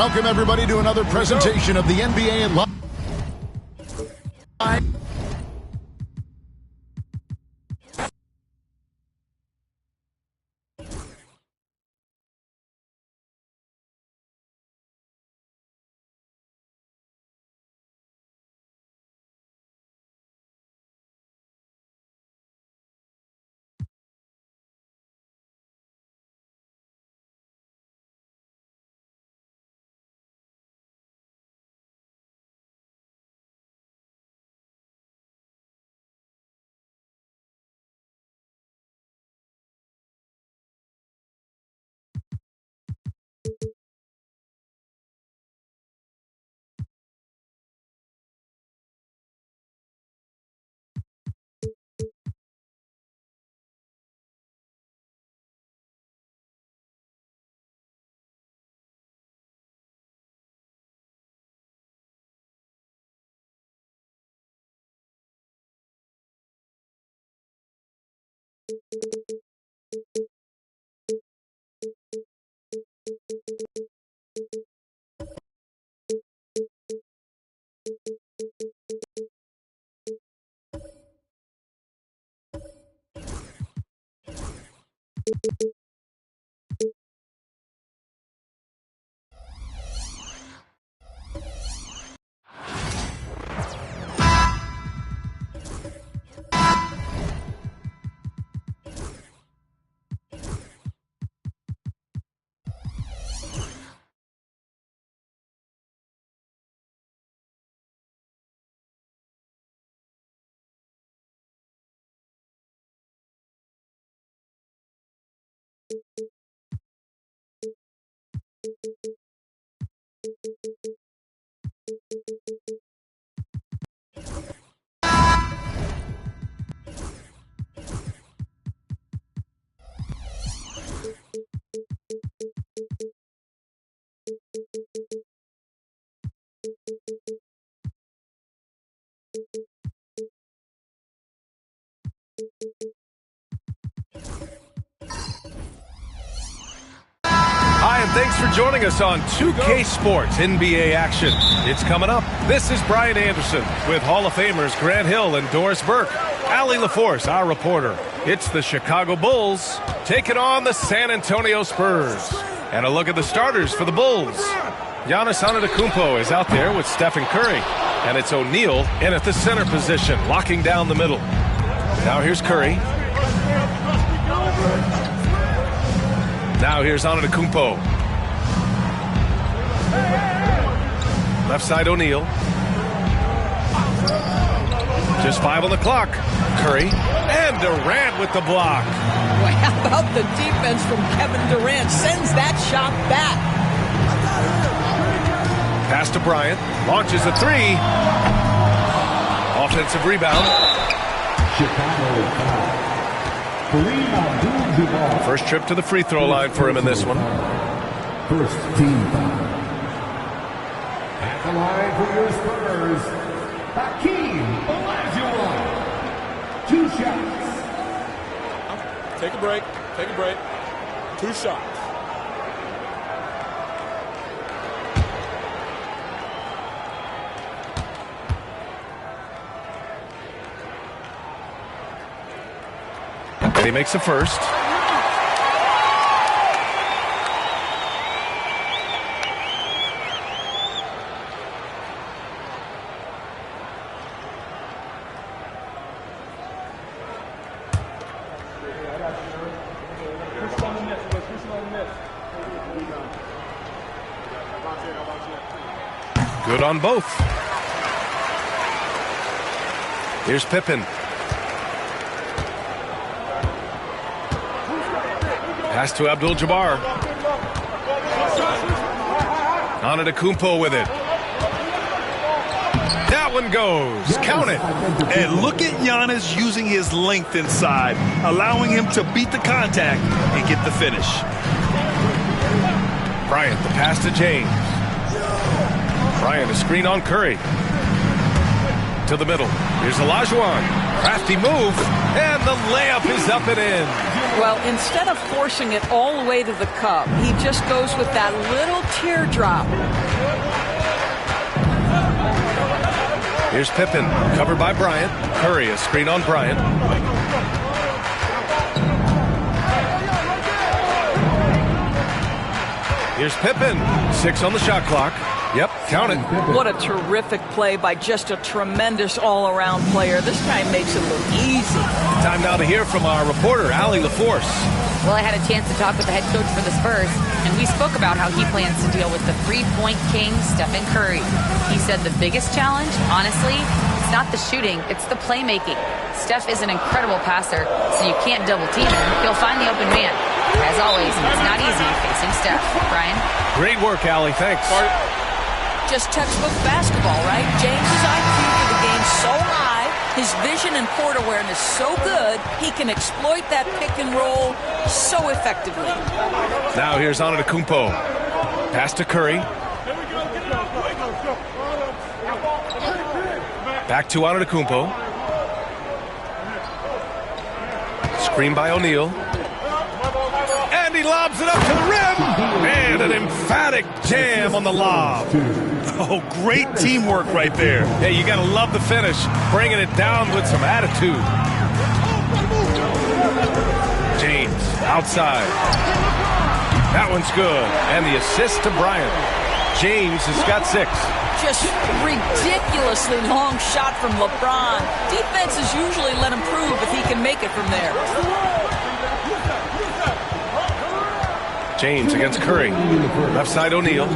Welcome, everybody, to another presentation of the NBA Live. Hi, and thanks for joining us on 2K Sports NBA action. It's coming up. This is Brian Anderson with Hall of Famers Grant Hill and Doris Burke. Allie LaForce, our reporter. It's the Chicago Bulls taking on the San Antonio Spurs. And a look at the starters for the Bulls. Giannis Antetokounmpo is out there with Stephen Curry. And it's O'Neal in at the center position, locking down the middle. Now here's Curry. Now here's Antetokounmpo. Left side O'Neal. Just 5 on the clock. Curry and Durant with the block. Boy, how about the defense from Kevin Durant? Sends that shot back. Pass to Bryant. Launches a 3. Offensive rebound. First trip to the free throw line for him in this one. First team foul. At the line for your Spurs, Hakeem Olajuwon. 2 shots. Take a break. Take a break. 2 shots. And he makes the first. Good on both. Here's Pippen. Pass to Abdul-Jabbar. Antetokounmpo with it. That one goes. Count it. And look at Giannis using his length inside, allowing him to beat the contact and get the finish. Bryant, the pass to James. Bryant, a screen on Curry. To the middle. Here's Olajuwon. Crafty move. And the layup is up and in. Well, instead of forcing it all the way to the cup, he just goes with that little teardrop. Here's Pippen, covered by Bryant. Curry, a screen on Bryant. Here's Pippen, 6 on the shot clock. Yep, count it. What a terrific play by just a tremendous all-around player. This guy makes it look easy. Time now to hear from our reporter, Allie LaForce. Well, I had a chance to talk with the head coach for the Spurs, and we spoke about how he plans to deal with the three-point king, Stephen Curry. He said the biggest challenge, honestly, it's not the shooting, it's the playmaking. Steph is an incredible passer, so you can't double-team him. He'll find the open man. As always, it's not easy facing Steph. Brian? Great work, Allie. Thanks. Just textbook basketball, right? James's IQ for the game so high, his vision and court awareness so good, he can exploit that pick and roll so effectively. Now here's Antetokounmpo. Pass to Curry. Back to Antetokounmpo. Screen by O'Neal. And he lobs it up to the rim. And an emphatic jam on the lob. Oh, great teamwork right there. Hey, you got to love the finish. Bringing it down with some attitude. James, outside. That one's good. And the assist to Bryant. James has got 6. Just ridiculously long shot from LeBron. Defenses usually let him prove if he can make it from there. James against Curry. Left side O'Neal.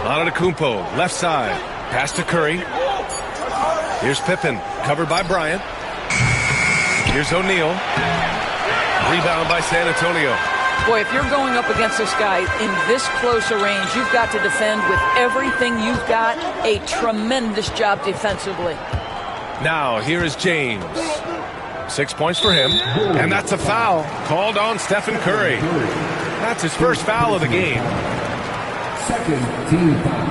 Antetokounmpo, left side. Pass to Curry. Here's Pippen, covered by Bryant. Here's O'Neal. Rebound by San Antonio. Boy, if you're going up against this guy in this close a range, you've got to defend with everything you've got. A tremendous job defensively. Now, here is James. 6 points for him. And that's a foul called on Stephen Curry. That's his first foul of the game. Second team foul.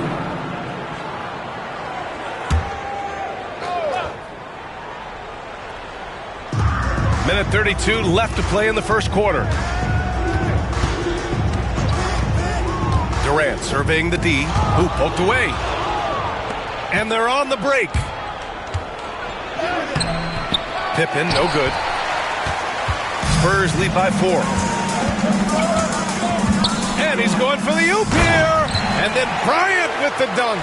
Minute 32 left to play in the first quarter. Durant surveying the D. Who poked away. And they're on the break. Pippen, no good. Spurs lead by 4. And he's going for the oop here. And then Bryant with the dunk.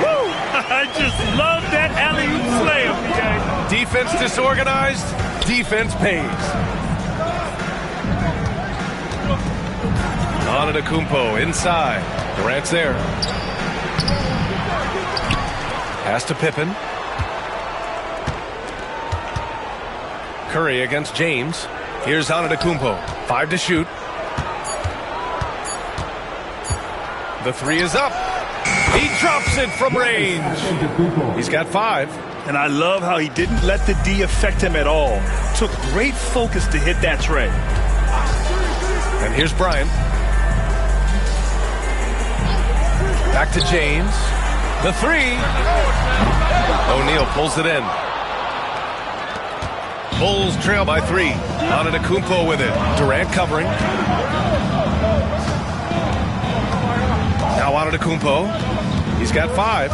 Woo! I just love that alley-oop slam. Defense disorganized. Defense pays. Antetokounmpo inside. Durant's there. Pass to Pippen. Curry against James. Here's Antetokounmpo. 5 to shoot. The 3 is up. He drops it from range. He's got 5. And I love how he didn't let the D affect him at all. Took great focus to hit that tray. And here's Bryant. Back to James. The 3. O'Neal pulls it in. Bulls trail by 3. Antetokounmpo with it. Durant covering. Now Antetokounmpo. He's got 5.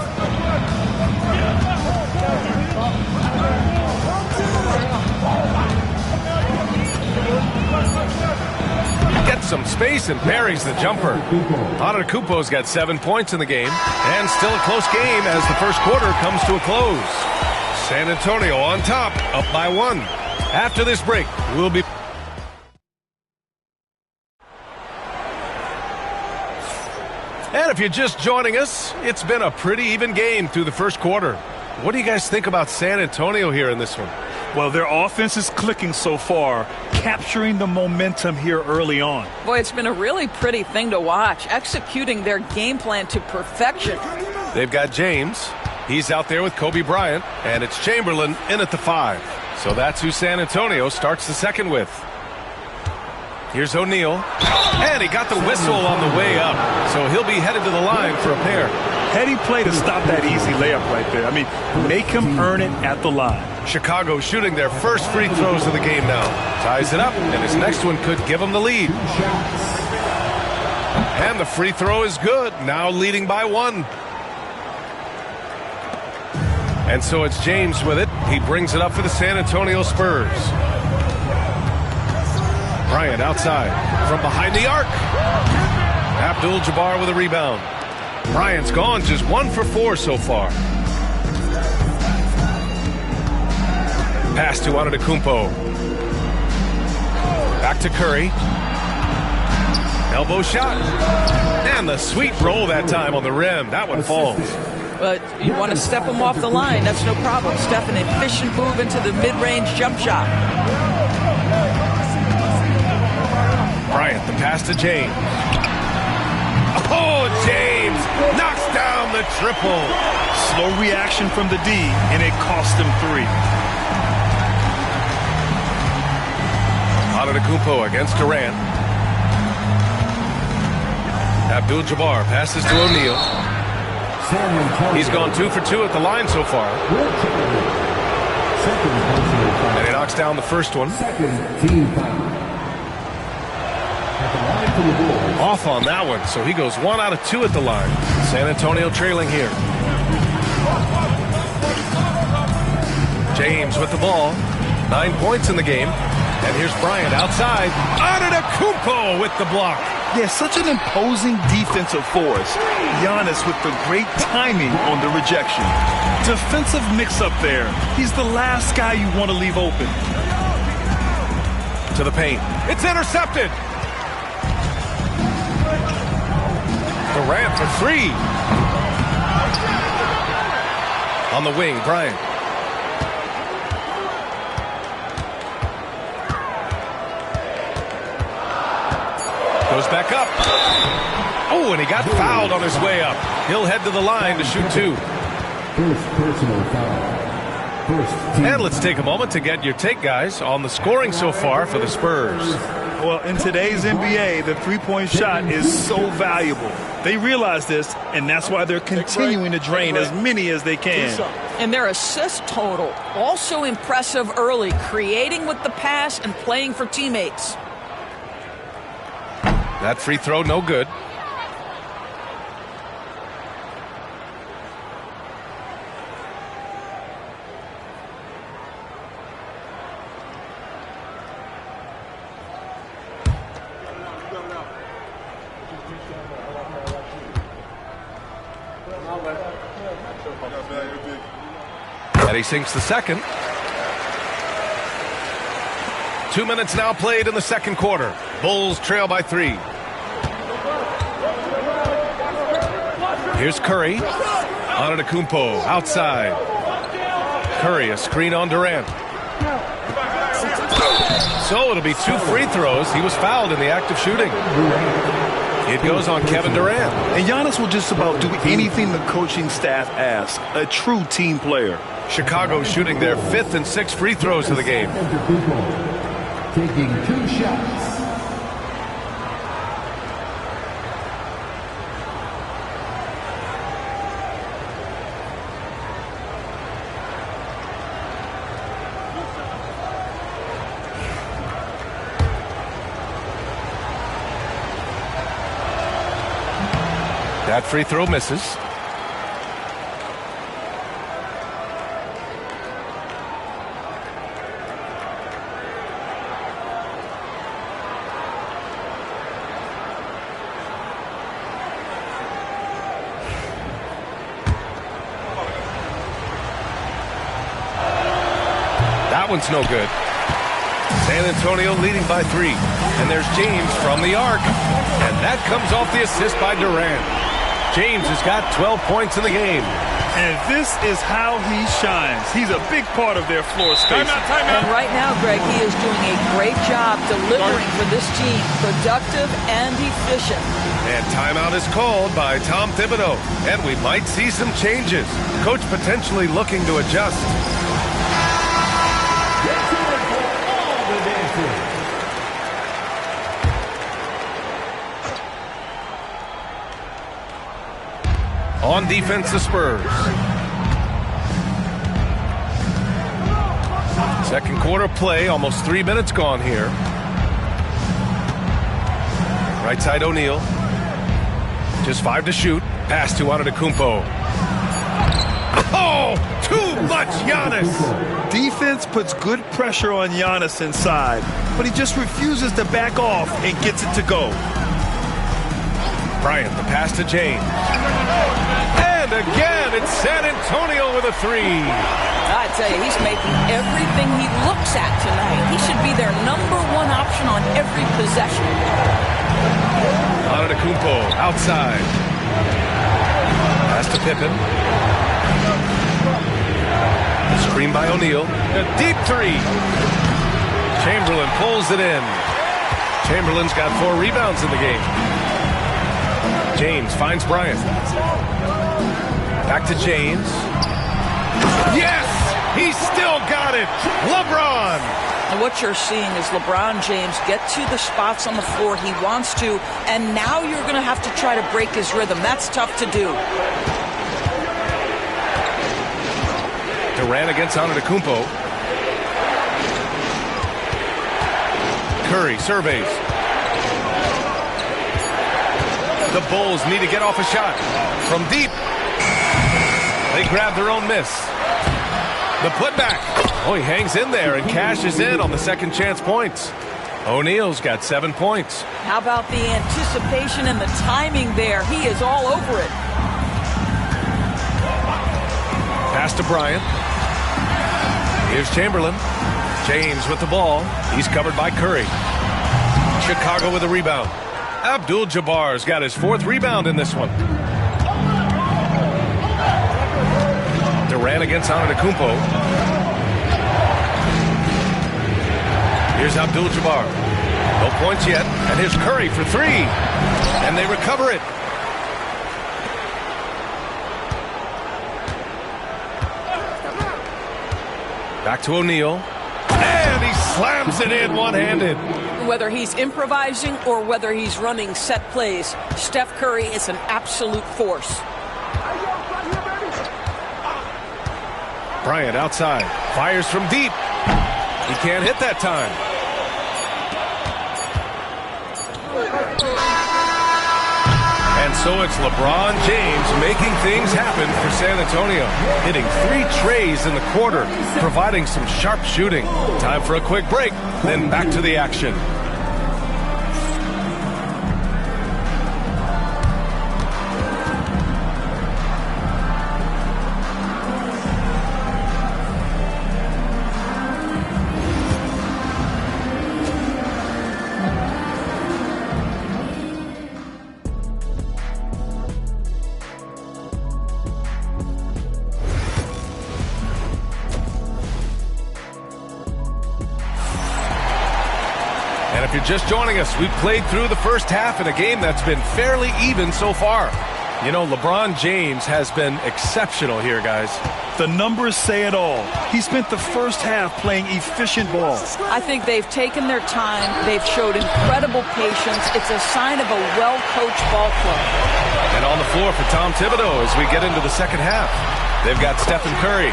Gets some space and buries the jumper. Antetokounmpo's got 7 points in the game. And still a close game as the first quarter comes to a close. San Antonio on top, up by 1. After this break, we'll be... And if you're just joining us, it's been a pretty even game through the first quarter. What do you guys think about San Antonio here in this one? Well, their offense is clicking so far, capturing the momentum here early on. Boy, it's been a really pretty thing to watch, executing their game plan to perfection. They've got James. He's out there with Kobe Bryant, and it's Chamberlain in at the 5. So that's who San Antonio starts the second with. Here's O'Neal. And he got the whistle on the way up. So he'll be headed to the line for a pair. Heady play to stop that easy layup right there. I mean, make him earn it at the line. Chicago shooting their first free throws of the game now. Ties it up, and his next one could give him the lead. And the free throw is good. Now leading by 1. And so it's James with it. He brings it up for the San Antonio Spurs. Bryant outside from behind the arc. Abdul-Jabbar with a rebound. Bryant's gone just 1 for 4 so far. Pass to Antetokounmpo. Back to Curry. Elbow shot. And the sweet roll that time on the rim. That one falls. But you want to step him off the line, that's no problem. Step an efficient move into the mid-range jump shot. Bryant, the pass to James. Oh, James knocks down the triple. Slow reaction from the D, and it cost him 3. Antetokounmpo against Durant. Abdul-Jabbar passes to O'Neal. He's gone 2 for 2 at the line so far. And he knocks down the first one. Off on that one, so he goes 1 out of 2 at the line. San Antonio trailing here. James with the ball. 9 points in the game. And here's Bryant outside. Antetokounmpo with the block. Yeah, such an imposing defensive force. Giannis with the great timing on the rejection. Defensive mix-up there. He's the last guy you want to leave open. To the paint. It's intercepted. Durant for 3. On the wing, Bryant. Goes back up. Oh, and he got fouled on his way up. He'll head to the line to shoot 2. First personal foul. First team. And let's take a moment to get your take, guys, on the scoring so far for the Spurs. Well, in today's NBA, the three-point shot is so valuable. They realize this, and that's why they're continuing to drain as many as they can. And their assist total, also impressive early, creating with the pass and playing for teammates. That free throw, no good. And he sinks the second. 2 minutes now played in the second quarter. Bulls trail by 3. Here's Curry. Antetokounmpo outside. Curry, a screen on Durant. So it'll be 2 free throws. He was fouled in the act of shooting. It goes on Kevin Durant. And Giannis will just about do anything the coaching staff asks. A true team player. Chicago shooting their 5th and 6th free throws of the game. Taking 2 shots. That free throw misses. That one's no good. San Antonio leading by 3. And there's James from the arc. And that comes off the assist by Durant. James has got 12 points in the game. And this is how he shines. He's a big part of their floor space. And right now, Greg, he is doing a great job delivering for this team. Productive and efficient. And timeout is called by Tom Thibodeau. And we might see some changes. Coach potentially looking to adjust. On defense, the Spurs. Second quarter play, almost 3 minutes gone here. Right side O'Neal. Just 5 to shoot. Pass to Antetokounmpo. Oh, too much Giannis. Defense puts good pressure on Giannis inside, but he just refuses to back off and gets it to go. Bryant, the pass to James. And again, it's San Antonio with a 3. I tell you, he's making everything he looks at tonight. He should be their #1 option on every possession. Antetokounmpo outside. Pass to Pippen. Screen by O'Neal. A deep 3. Chamberlain pulls it in. Chamberlain's got 4 rebounds in the game. James finds Bryant. Back to James. Yes! He's still got it! LeBron! And what you're seeing is LeBron James get to the spots on the floor he wants to, and now you're going to have to try to break his rhythm. That's tough to do. Durant against Antetokounmpo. Curry surveys. The Bulls need to get off a shot. From deep. They grab their own miss. The putback. Oh, he hangs in there and cashes in on the second chance points. O'Neal's got 7 points. How about the anticipation and the timing there? He is all over it. Pass to Bryant. Here's Chamberlain. James with the ball. He's covered by Curry. Chicago with a rebound. Abdul-Jabbar's got his 4th rebound in this one. Durant against Antetokounmpo. Here's Abdul-Jabbar. No points yet. And here's Curry for 3. And they recover it. Back to O'Neal. And he slams it in one-handed. Whether he's improvising or whether he's running set plays, Steph Curry is an absolute force. Bryant outside. Fires from deep. He can't hit that time. And so it's LeBron James making things happen for San Antonio. Hitting 3 trays in the quarter, providing some sharp shooting. Time for a quick break, then back to the action. And if you're just joining us, we've played through the first half in a game that's been fairly even so far. You know, LeBron James has been exceptional here, guys. The numbers say it all. He spent the first half playing efficient ball. I think they've taken their time. They've showed incredible patience. It's a sign of a well-coached ball club. And on the floor for Tom Thibodeau as we get into the second half. They've got Stephen Curry.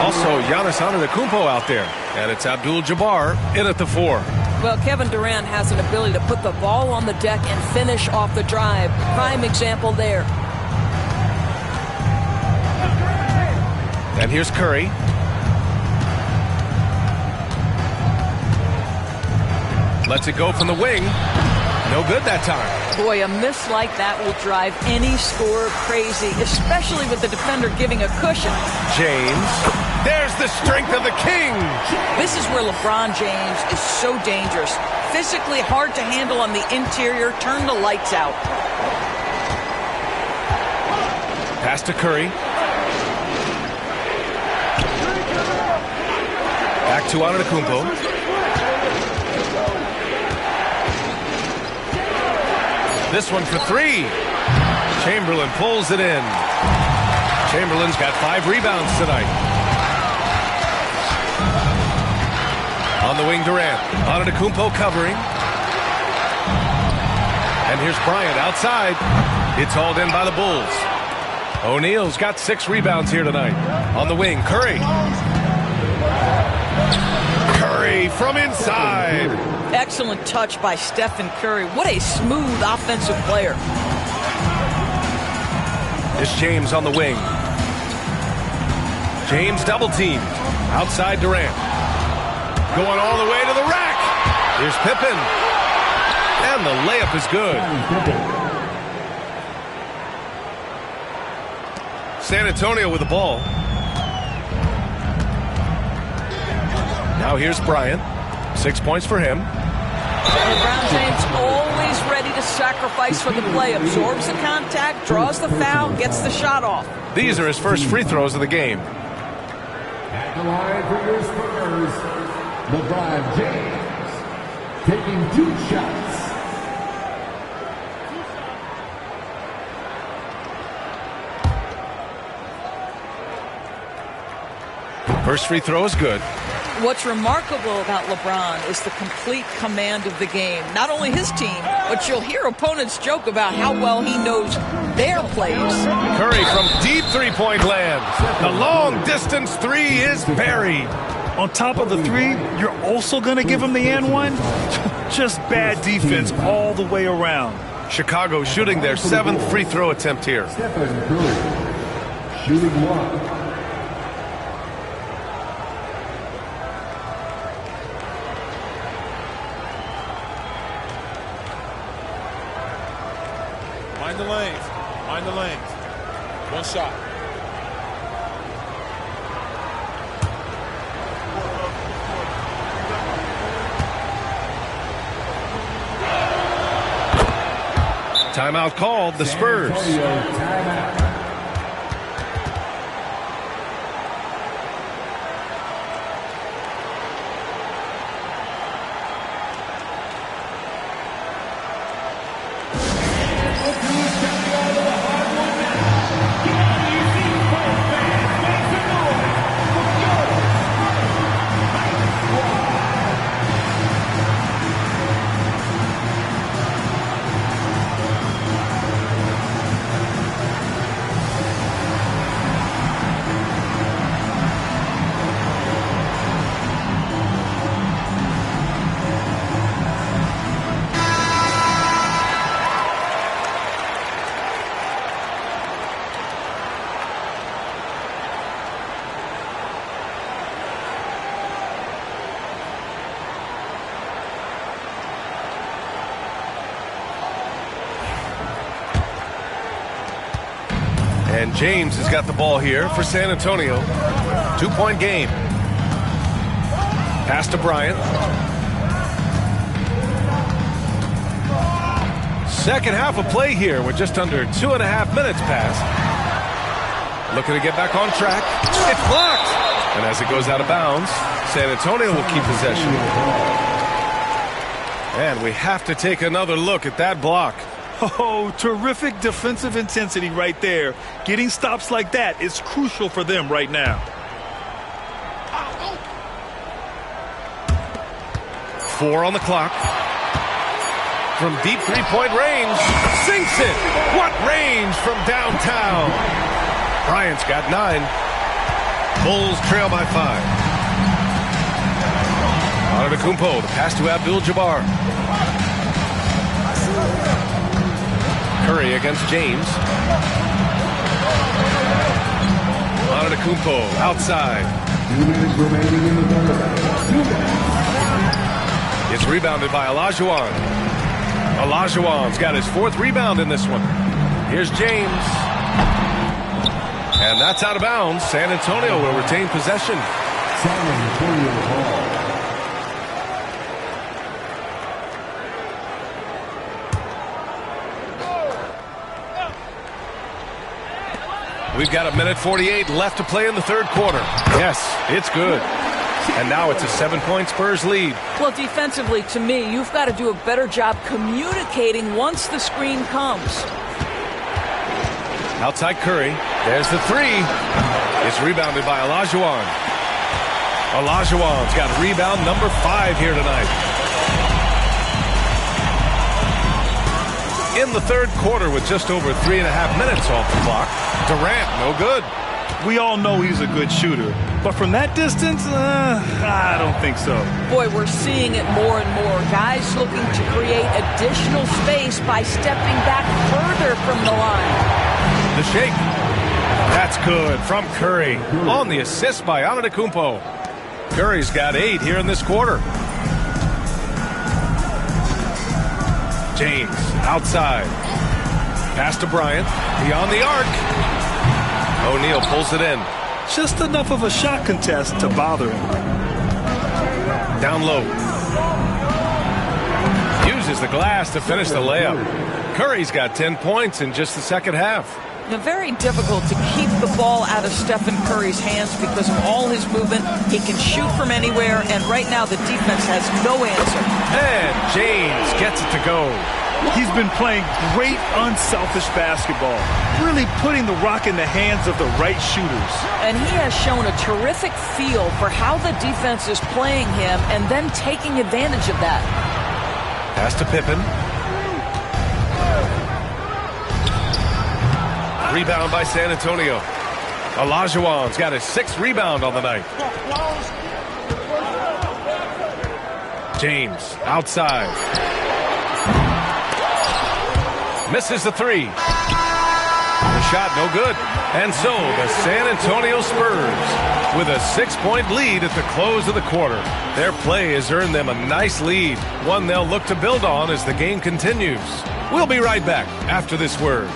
Also, Giannis Antetokounmpo out there. And it's Abdul-Jabbar in at the 4. Well, Kevin Durant has an ability to put the ball on the deck and finish off the drive. Prime example there. And here's Curry. Lets it go from the wing. No good that time. Boy, a miss like that will drive any scorer crazy, especially with the defender giving a cushion. James. There's the strength of the king. This is where LeBron James is so dangerous. Physically hard to handle on the interior. Turn the lights out. Pass to Curry. Back to Antetokounmpo. This one for 3. Chamberlain pulls it in. Chamberlain's got 5 rebounds tonight. On the wing, Durant. Antetokounmpo covering. And here's Bryant outside. It's hauled in by the Bulls. O'Neal's got 6 rebounds here tonight. On the wing, Curry. Curry from inside. Excellent touch by Stephen Curry. What a smooth offensive player. It's James on the wing. James double teamed. Outside Durant. Going all the way to the rack. Here's Pippen. And the layup is good. San Antonio with the ball. Now here's Bryant. 6 points for him. LeBron James always ready to sacrifice for the play. Absorbs the contact, draws the foul, gets the shot off. These are his first free throws of the game. At the line for your Spurs, LeBron James taking 2 shots. First free throw is good. What's remarkable about LeBron is the complete command of the game. Not only his team, but you'll hear opponents joke about how well he knows their plays. Curry from deep three-point land. The long-distance 3 is buried. On top of the 3, you're also going to give him the and one? Just bad defense all the way around. Chicago shooting their 7th free throw attempt here. Stephen Curry shooting 1. Mind the lanes. Mind the lanes. 1 shot. Timeout called, the Spurs. Timeout. And James has got the ball here for San Antonio. 2-point game. Pass to Bryant. Second half of play here with just under 2.5 minutes passed. Looking to get back on track. It's blocked. And as it goes out of bounds, San Antonio will keep possession. And we have to take another look at that block. Oh, terrific defensive intensity right there. Getting stops like that is crucial for them right now. 4 on the clock. From deep three-point range. Sinks it. What range from downtown. Bryant's got 9. Bulls trail by 5. Antetokounmpo, the pass to Abdul-Jabbar. Curry against James. Antetokounmpo outside. 2 minutes remaining in the third. 2 minutes. It's rebounded by Olajuwon. Olajuwon's got his 4th rebound in this one. Here's James. And that's out of bounds. San Antonio will retain possession. San Antonio ball. We've got 1:48 left to play in the third quarter. Yes, it's good. And now it's a 7-point Spurs lead. Well, defensively, to me, you've got to do a better job communicating once the screen comes. Outside Curry. There's the 3. It's rebounded by Olajuwon. Olajuwon's got rebound number 5 here tonight. In the third quarter with just over 3.5 minutes off the clock. Durant, no good. We all know he's a good shooter, but from that distance, I don't think so. Boy, we're seeing it more and more. Guys looking to create additional space by stepping back further from the line. The shake. That's good from Curry. On the assist by Antetokounmpo. Curry's got 8 here in this quarter. James outside. Pass to Bryant. Beyond the arc. O'Neal pulls it in. Just enough of a shot contest to bother him. Down low. Uses the glass to finish the layup. Curry's got 10 points in just the second half. Now, very difficult to keep the ball out of Stephen Curry's hands because of all his movement. He can shoot from anywhere, and right now the defense has no answer. And James gets it to go. He's been playing great unselfish basketball, really putting the rock in the hands of the right shooters. And he has shown a terrific feel for how the defense is playing him and then taking advantage of that. Pass to Pippen. Rebound by San Antonio. Olajuwon's got his 6th rebound on the night. James outside. Misses the 3. The shot no good. And so the San Antonio Spurs with a 6-point lead at the close of the quarter. Their play has earned them a nice lead, one they'll look to build on as the game continues. We'll be right back after this word.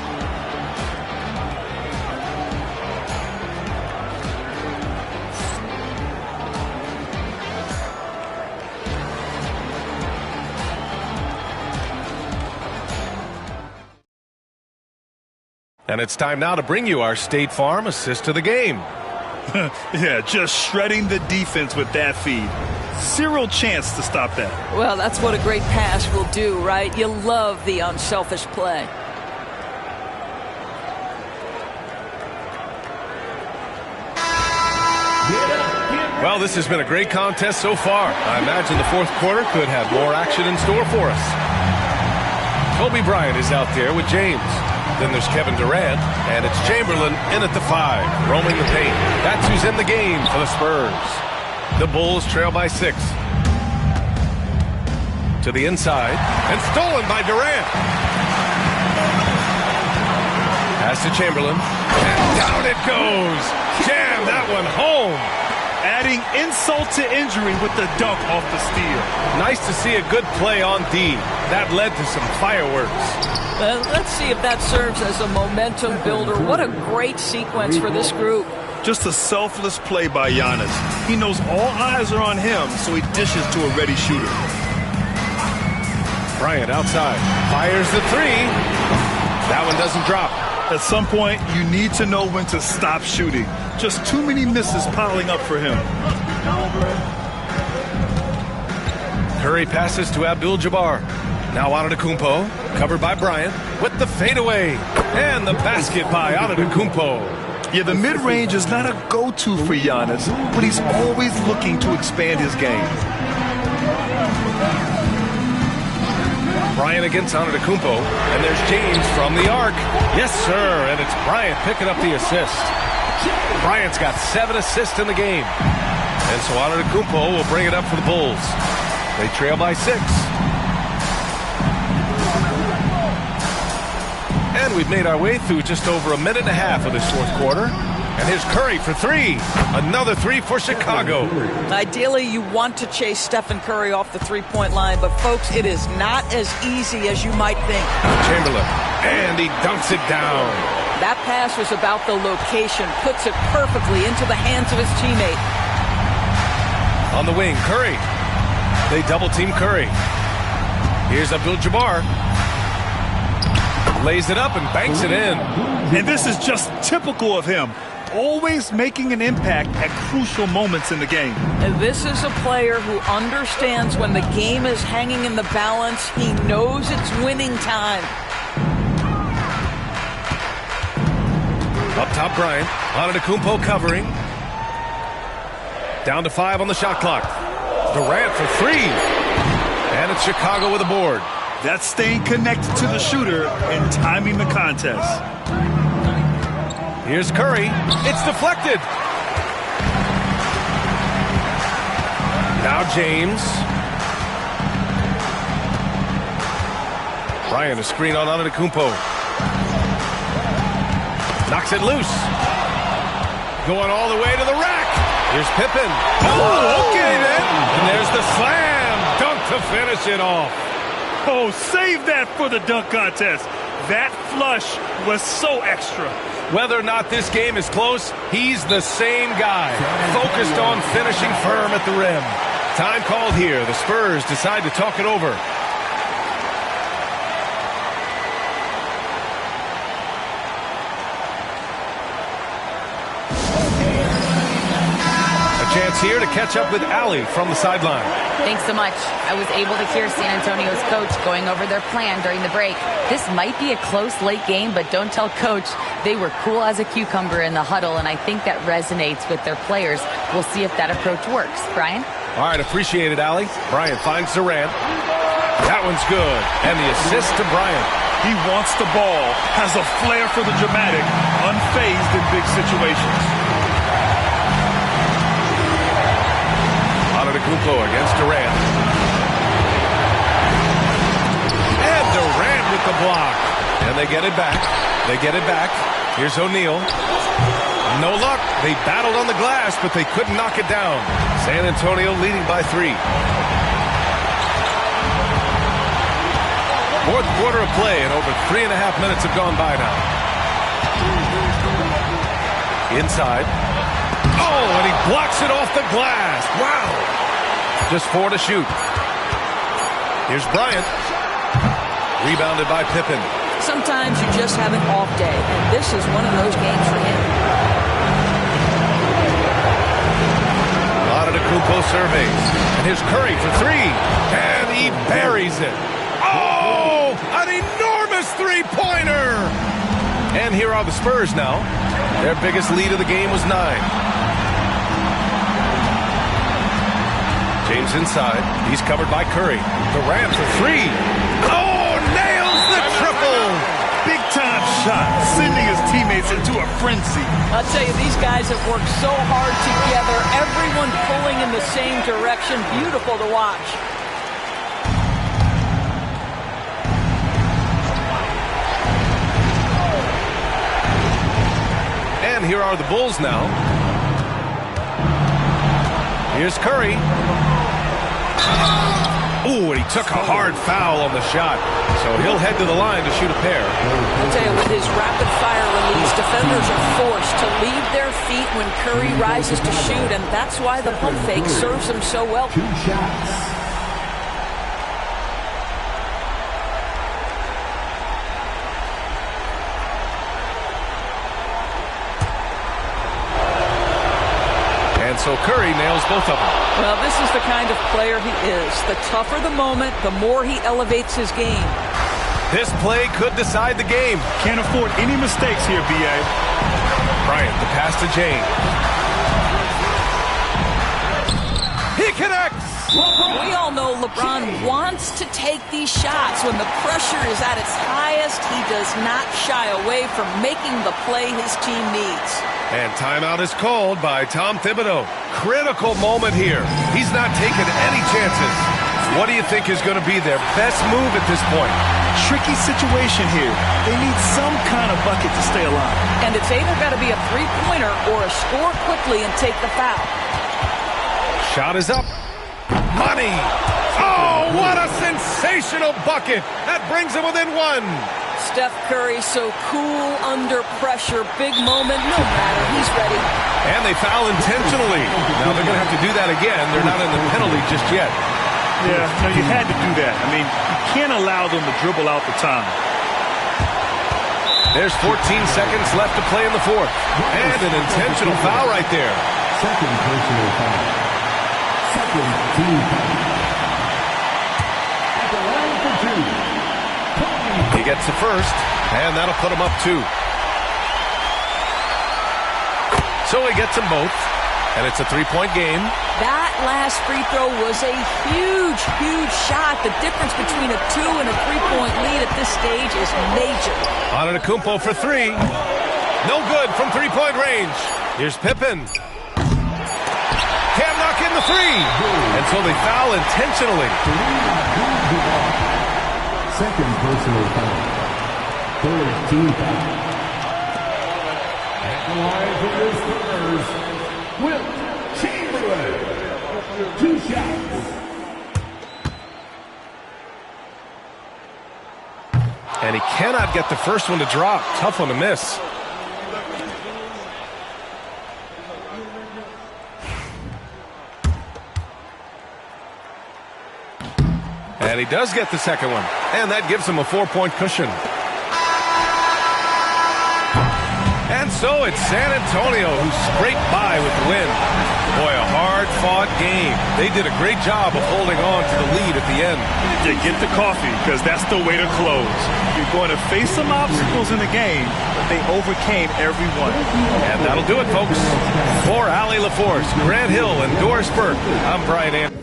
And it's time now to bring you our State Farm assist to the game. Yeah, just shredding the defense with that feed. Zero chance to stop that. Well, that's what a great pass will do, right? You love the unselfish play. Well, this has been a great contest so far. I imagine the fourth quarter could have more action in store for us. Kobe Bryant is out there with James. Then there's Kevin Durant, and it's Chamberlain in at the 5, roaming the paint. That's who's in the game for the Spurs. The Bulls trail by 6. To the inside, and stolen by Durant. Pass to Chamberlain, and down it goes. Jam that one home. Adding adding insult to injury with the dunk off the steal. Nice to see a good play on D. That led to some fireworks. Let's see if that serves as a momentum builder. What a great sequence for this group. Just a selfless play by Giannis. He knows all eyes are on him, so he dishes to a ready shooter. Bryant outside. Fires the three. That one doesn't drop. At some point, you need to know when to stop shooting. Just too many misses piling up for him. Curry passes to Abdul-Jabbar. Now Antetokounmpo, covered by Bryant, with the fadeaway. And the basket by Antetokounmpo. Yeah, the mid-range is not a go-to for Giannis, but he's always looking to expand his game. Bryant against Antetokounmpo, and there's James from the arc. Yes, sir, and it's Bryant picking up the assist. Bryant's got 7 assists in the game. And so Antetokounmpo will bring it up for the Bulls. They trail by 6. And we've made our way through just over a minute and a half of this fourth quarter. And here's Curry for 3. Another 3 for Chicago. Ideally, you want to chase Stephen Curry off the three-point line, but folks, it is not as easy as you might think. Chamberlain, and he dunks it down. That pass was about the location, puts it perfectly into the hands of his teammate. On the wing, Curry. They double-team Curry. Here's Abdul-Jabbar. Lays it up and banks it in. And this is just typical of him. Always making an impact at crucial moments in the game. And this is a player who understands when the game is hanging in the balance. He knows it's winning time. Up top, Bryant. Antetokounmpo covering. Down to 5 on the shot clock. Durant for 3. And it's Chicago with a board. That's staying connected to the shooter and timing the contest. Here's Curry. It's deflected. Now James. Bryant, a screen on Antetokounmpo. Knocks it loose. Going all the way to the rack. Here's Pippen. Oh, okay then. And there's the slam. Dunk to finish it off. Oh, save that for the dunk contest. That flush was so extra. Whether or not this game is close, he's the same guy, focused on finishing firm at the rim. Time called here. The Spurs decide to talk it over. A chance here to catch up with Allie from the sideline. Thanks so much. I was able to hear San Antonio's coach going over their plan during the break. This might be a close late game, but don't tell coach. They were cool as a cucumber in the huddle, and I think that resonates with their players. We'll see if that approach works. Brian? All right, appreciate it, Allie. Bryant finds Durant. That one's good. And the assist to Bryant. He wants the ball, has a flair for the dramatic, unfazed in big situations. Antetokounmpo against Durant. And Durant with the block. And they get it back. They get it back. Here's O'Neal. No luck. They battled on the glass, but they couldn't knock it down. San Antonio leading by 3. Fourth quarter of play, and over 3.5 minutes have gone by now. Inside. Oh, and he blocks it off the glass. Wow. Just 4 to shoot. Here's Bryant. Rebounded by Pippen. Sometimes you just have an off day, and this is one of those games for him. Antetokounmpo surveys. And here's Curry for 3. And he buries it. Oh, an enormous three-pointer. And here are the Spurs now. Their biggest lead of the game was 9. James inside. He's covered by Curry. Durant for 3. Oh, nails the triple. Big-time shot, sending his teammates into a frenzy. I'll tell you, these guys have worked so hard together. Everyone pulling in the same direction. Beautiful to watch. And here are the Bulls now. Here's Curry. Ooh, and he took a hard foul on the shot. So he'll head to the line to shoot a pair. I'll tell you, with his rapid-fire release, defenders are forced to leave their feet when Curry rises to shoot, and that's why the pump fake serves him so well. 2 shots. So Curry nails both of them. Well, this is the kind of player he is. The tougher the moment, the more he elevates his game. This play could decide the game. Can't afford any mistakes here, B.A. Bryant, the pass to James. He connects! We all know LeBron wants to take these shots. When the pressure is at its highest, he does not shy away from making the play his team needs. And timeout is called by Tom Thibodeau. Critical moment here. He's not taking any chances. What do you think is going to be their best move at this point? Tricky situation here. They need some kind of bucket to stay alive. And it's either got to be a three-pointer or a score quickly and take the foul. Shot is up. Money. Oh, what a sensational bucket. That brings him within one. Steph Curry so cool under pressure. Big moment, no matter. He's ready. And they foul intentionally. Now they're going to have to do that again. They're not in the penalty just yet. Yeah, no, you had to do that. I mean, you can't allow them to dribble out the time. There's 14 seconds left to play in the fourth. And an intentional foul right there. Second personal foul. Second team foul. At the line for 2. He gets the first, and that'll put him up 2. So he gets them both, and it's a 3-point game. That last free throw was a huge, huge shot. The difference between a 2 and a 3-point lead at this stage is major. Antetokounmpo for 3. No good from 3-point range. Here's Pippen. Can't knock in the 3. And so they foul intentionally. Second personal foul. Third team foul. At the line for the Spurs, Wilt Chamberlain. 2 shots. And he cannot get the first one to drop. Tough one to miss. And he does get the second one. And that gives him a 4-point cushion. And so it's San Antonio who scraped by with the win. Boy, a hard-fought game. They did a great job of holding on to the lead at the end. You get the coffee, because that's the way to close. You're going to face some obstacles in the game, but they overcame every one. And that'll do it, folks. For Allie LaForce, Grant Hill, and Doris Burke, I'm Brian Anderson.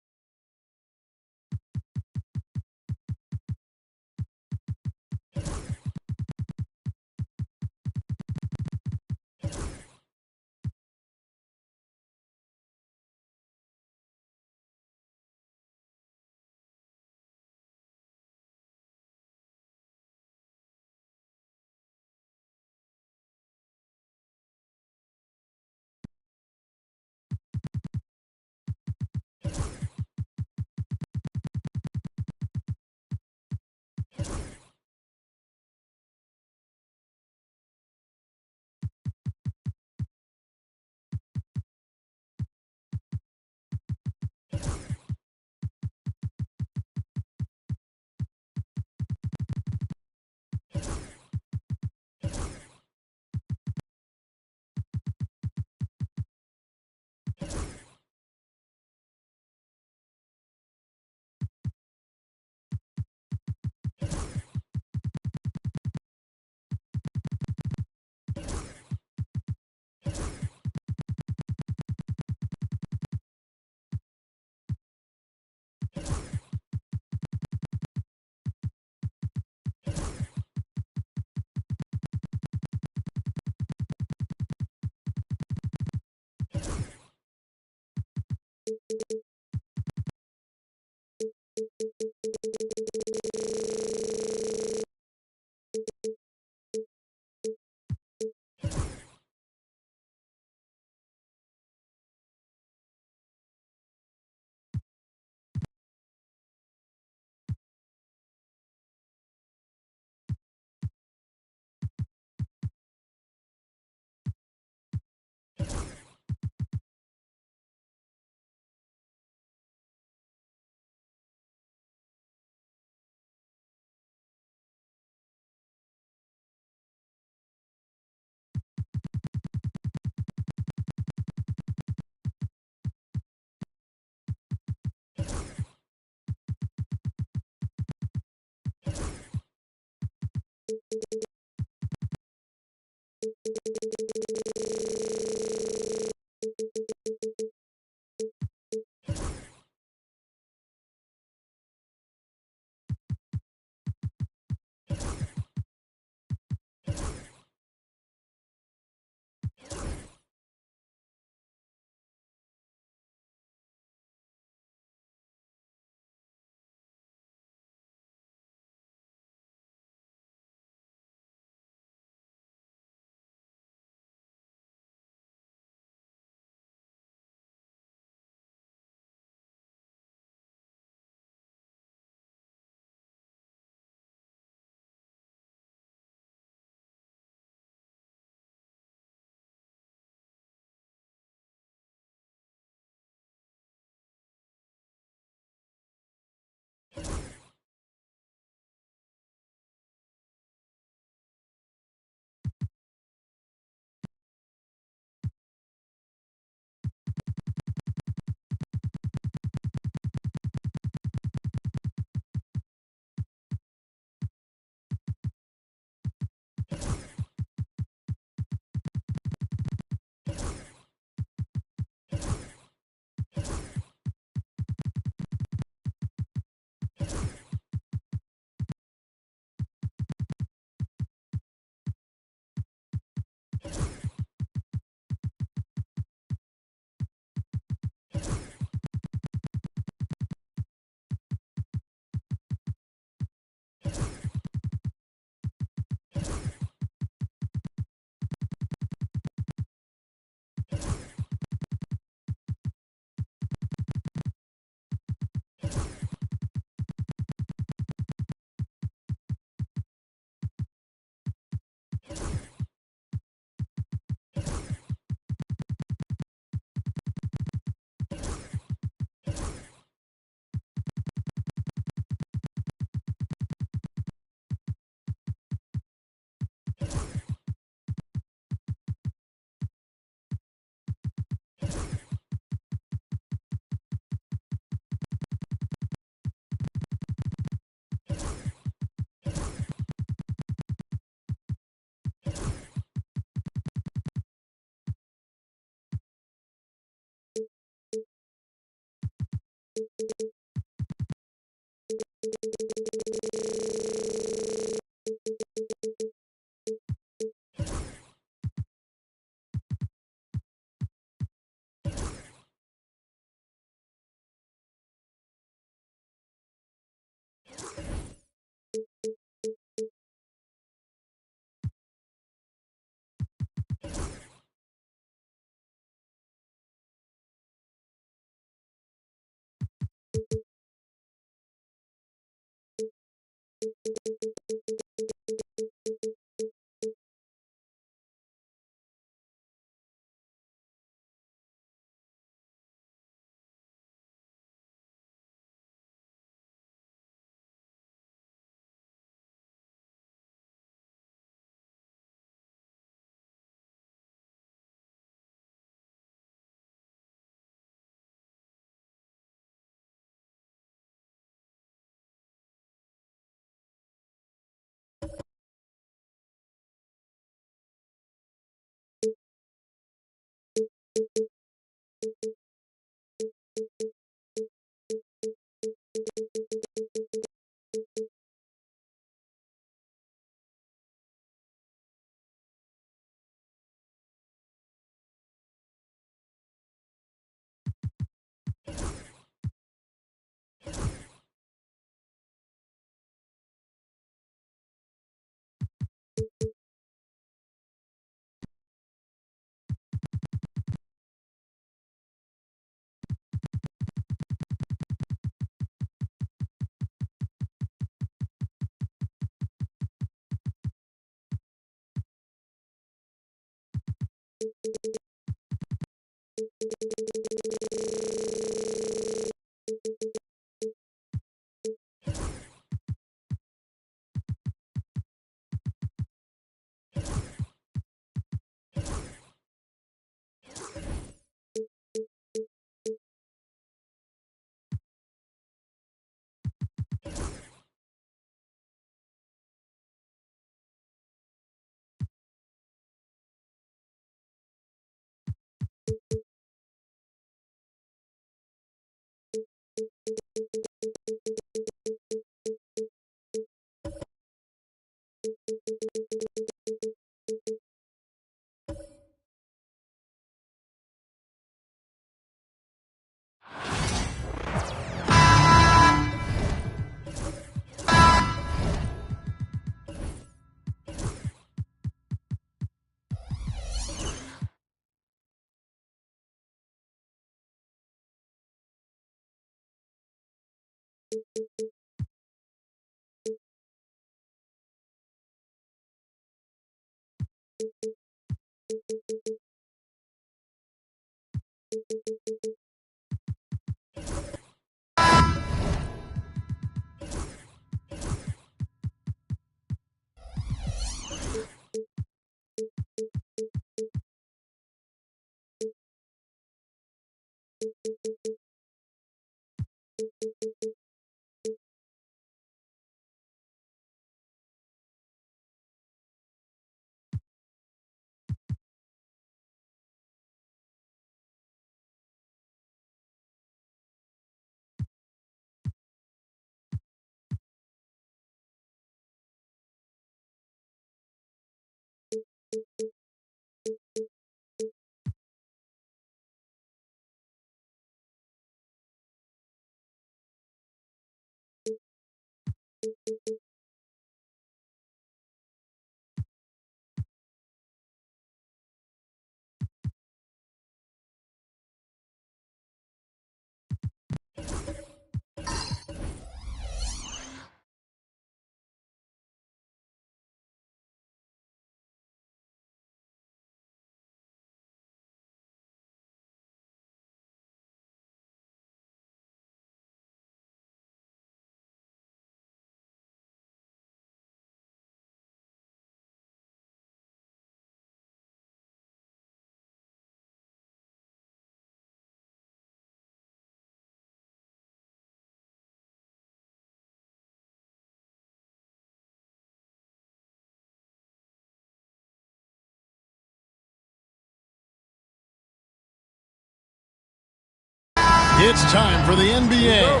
It's time for the NBA,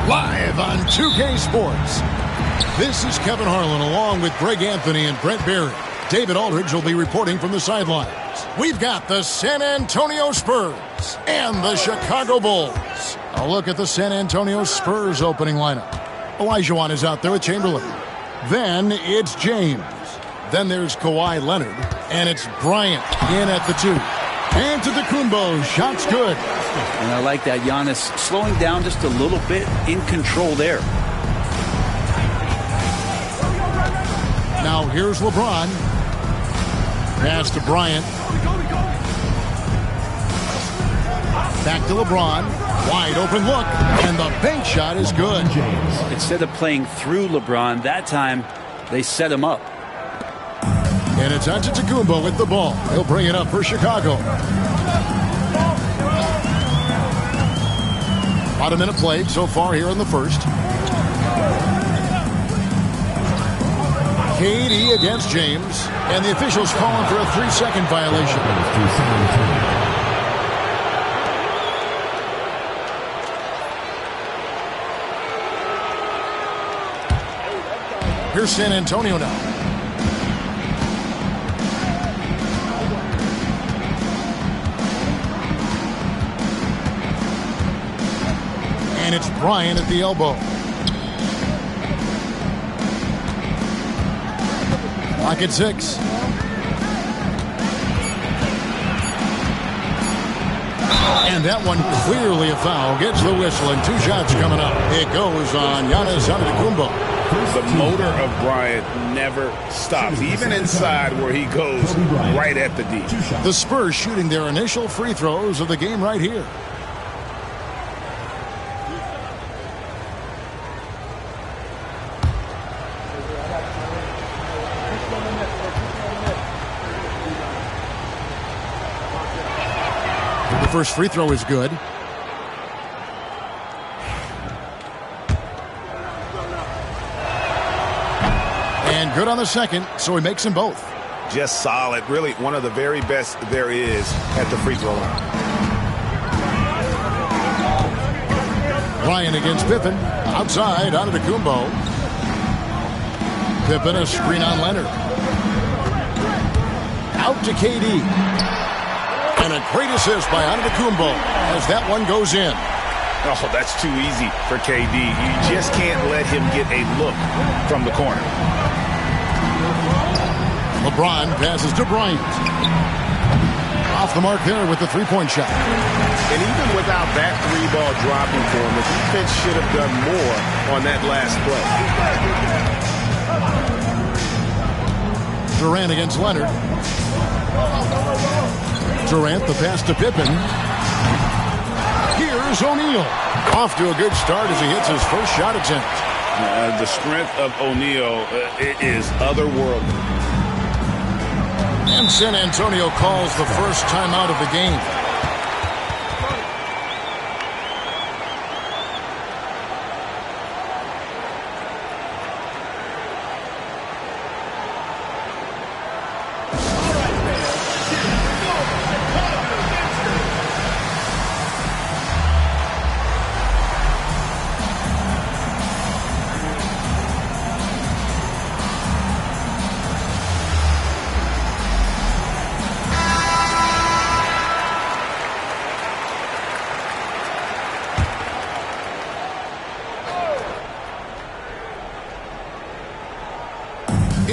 live on 2K Sports. This is Kevin Harlan along with Greg Anthony and Brent Barry. David Aldridge will be reporting from the sidelines. We've got the San Antonio Spurs and the Chicago Bulls. A look at the San Antonio Spurs opening lineup. Olajuwon is out there with Chamberlain. Then it's James. Then there's Kawhi Leonard. And it's Bryant in at the 2. Antetokounmpo, shot's good. And I like that. Giannis slowing down just a little bit, in control there. Now here's LeBron. Pass to Bryant. Back to LeBron. Wide open look. And the bank shot is good. Instead of playing through LeBron, that time they set him up. And it's Antetokounmpo with the ball. He'll bring it up for Chicago. About a minute played so far here in the first. KD against James. And the officials calling for a 3-second violation. Here's San Antonio now. And it's Bryant at the elbow. Clock at 6. And that one clearly a foul. Gets the whistle and 2 shots coming up. It goes on Giannis Antetokounmpo. The motor of Bryant never stops, even inside where he goes right at the D. The Spurs shooting their initial free throws of the game right here. The first free throw is good. And good on the second, so he makes them both. Just solid. Really one of the very best there is at the free throw line. Bryant against Pippen. Outside, Antetokounmpo. Pippen, a screen on Leonard. Out to KD. And a great assist by Antetokounmpo as that one goes in. Oh, that's too easy for KD. You just can't let him get a look from the corner. LeBron passes to Bryant. Off the mark there with the three-point shot. And even without that 3-ball dropping for him, the defense should have done more on that last play. Durant against Leonard. Durant, the pass to Pippen. Here's O'Neal. Off to a good start as he hits his first shot attempt. The strength of O'Neal is otherworldly. And San Antonio calls the first timeout of the game.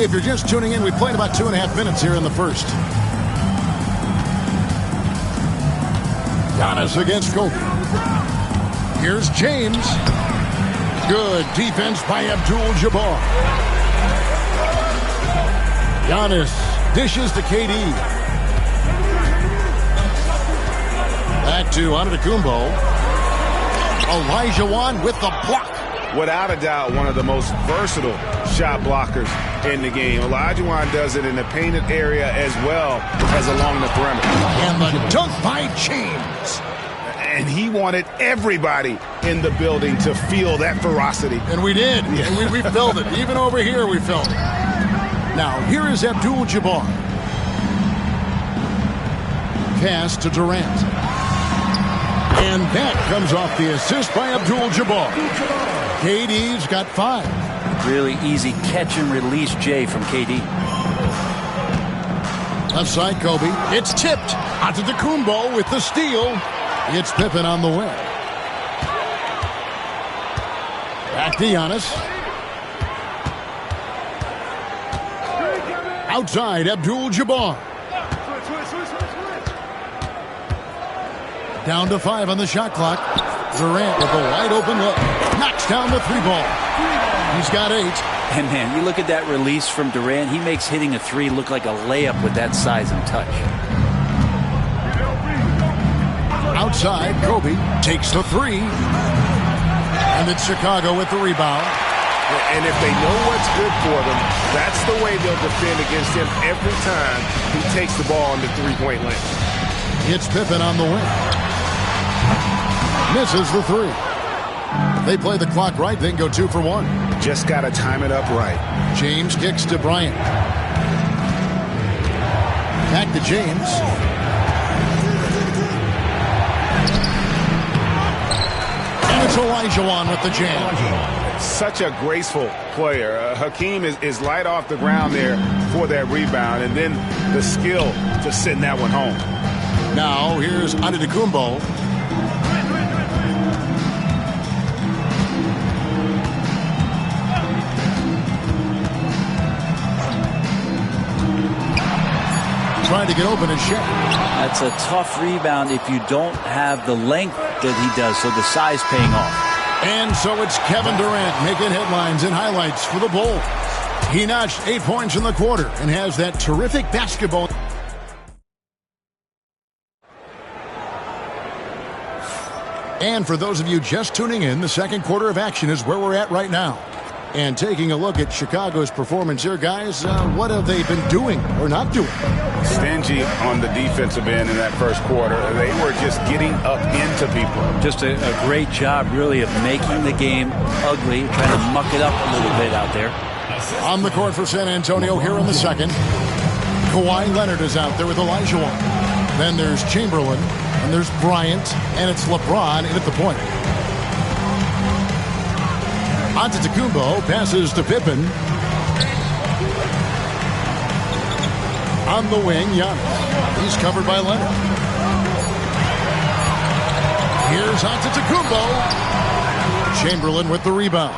If you're just tuning in, we played about 2.5 minutes here in the first. Giannis against Kobe. Here's James. Good defense by Abdul-Jabbar. Giannis dishes to KD. Back to Antetokounmpo. Olajuwon with the block. Without a doubt, one of the most versatile shot blockers in the game. Olajuwon does it in the painted area as well as along the perimeter. And the dunk by James. And he wanted everybody in the building to feel that ferocity. And we did. Yeah. And we felt it. Even over here, we felt it. Now, here is Abdul-Jabbar. Pass to Durant. And that comes off the assist by Abdul-Jabbar. KD's got 5. Really easy catch and release, Jay, from KD. Left side, Kobe. It's tipped. Antetokounmpo with the steal. It's Pippen on the wing. Back to Giannis. Outside, Abdul-Jabbar. Down to 5 on the shot clock. Durant with a wide open look. Knocks down the 3-ball. He's got 8. And man, you look at that release from Durant. He makes hitting a 3 look like a layup with that size and touch. Outside, Kobe takes the 3. And it's Chicago with the rebound. And if they know what's good for them, that's the way they'll defend against him every time he takes the ball in the three-point lane. It's Pippen on the wing. Misses the 3. If they play the clock right, they can go 2 for 1. Just got to time it up right. James kicks to Bryant. Back to James. And it's Olajuwon with the jam. Such a graceful player. Hakeem is light off the ground there for that rebound, and then the skill to send that one home. Now here's Antetokounmpo. Trying to get open and shot. That's a tough rebound if you don't have the length that he does, so the size paying off. And so it's Kevin Durant making headlines and highlights for the Bulls. He notched 8 points in the quarter and has that terrific basketball. And for those of you just tuning in, the second quarter of action is where we're at right now. And taking a look at Chicago's performance here, guys, what have they been doing or not doing? Stingy on the defensive end in that first quarter. They were just getting up into people. Just a great job, really, of making the game ugly, trying to muck it up a little bit out there. On the court for San Antonio here in the second. Kawhi Leonard is out there with Olajuwon. Then there's Chamberlain, and there's Bryant, and it's LeBron in at the point. Antetokounmpo passes to Pippen. On the wing, Giannis. He's covered by Leonard. Here's Antetokounmpo. Chamberlain with the rebound.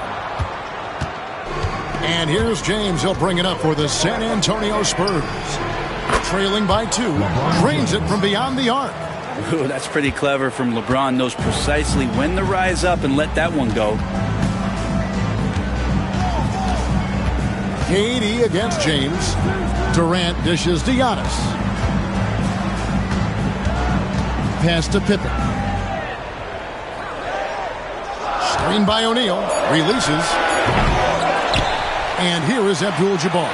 And here's James. He'll bring it up for the San Antonio Spurs. Trailing by 2. Drains it from beyond the arc. Ooh, that's pretty clever from LeBron. Knows precisely when to rise up and let that one go. KD against James. Durant dishes to Giannis. Pass to Pippen. Screen by O'Neal. Releases. And here is Abdul-Jabbar.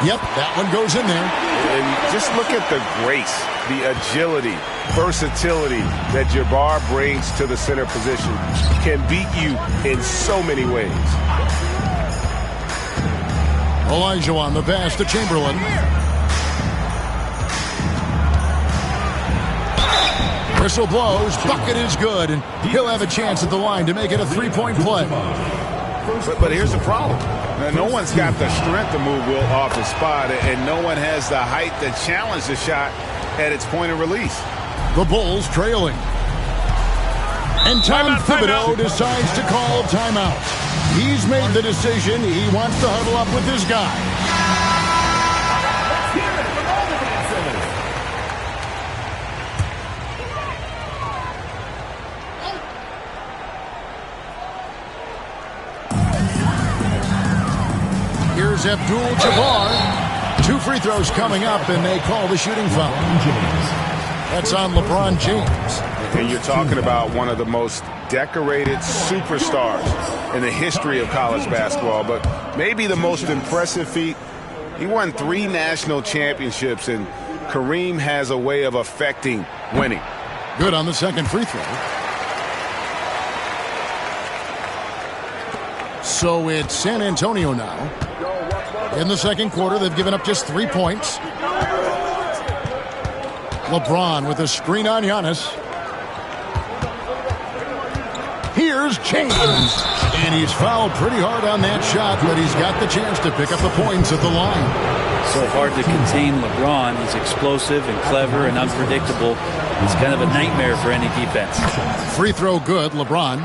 Yep, that one goes in there. And just look at the grace, the agility, versatility that Jabbar brings to the center position. Can beat you in so many ways. Olajuwon, the pass to Chamberlain. Whistle blows, bucket is good, and he'll have a chance at the line to make it a 3-point play. But here's the problem. No one's got the strength to move Will off the spot, and no one has the height to challenge the shot at its point of release. The Bulls trailing. And Tom Thibodeau decides to call timeout. He's made the decision. He wants to huddle up with his guy. Here's Abdul-Jabbar. 2 free throws coming up, and they call the shooting foul. That's on LeBron James. And you're talking about one of the most decorated superstars in the history of college basketball, but maybe the most impressive feat. He won 3 national championships, and Kareem has a way of affecting winning. Good on the second free throw. So it's San Antonio now. In the second quarter, they've given up just 3 points. LeBron with a screen on Giannis. Here's James. And he's fouled pretty hard on that shot, but he's got the chance to pick up the points at the line. So hard to contain LeBron. He's explosive and clever and unpredictable. It's kind of a nightmare for any defense. Free throw good, LeBron.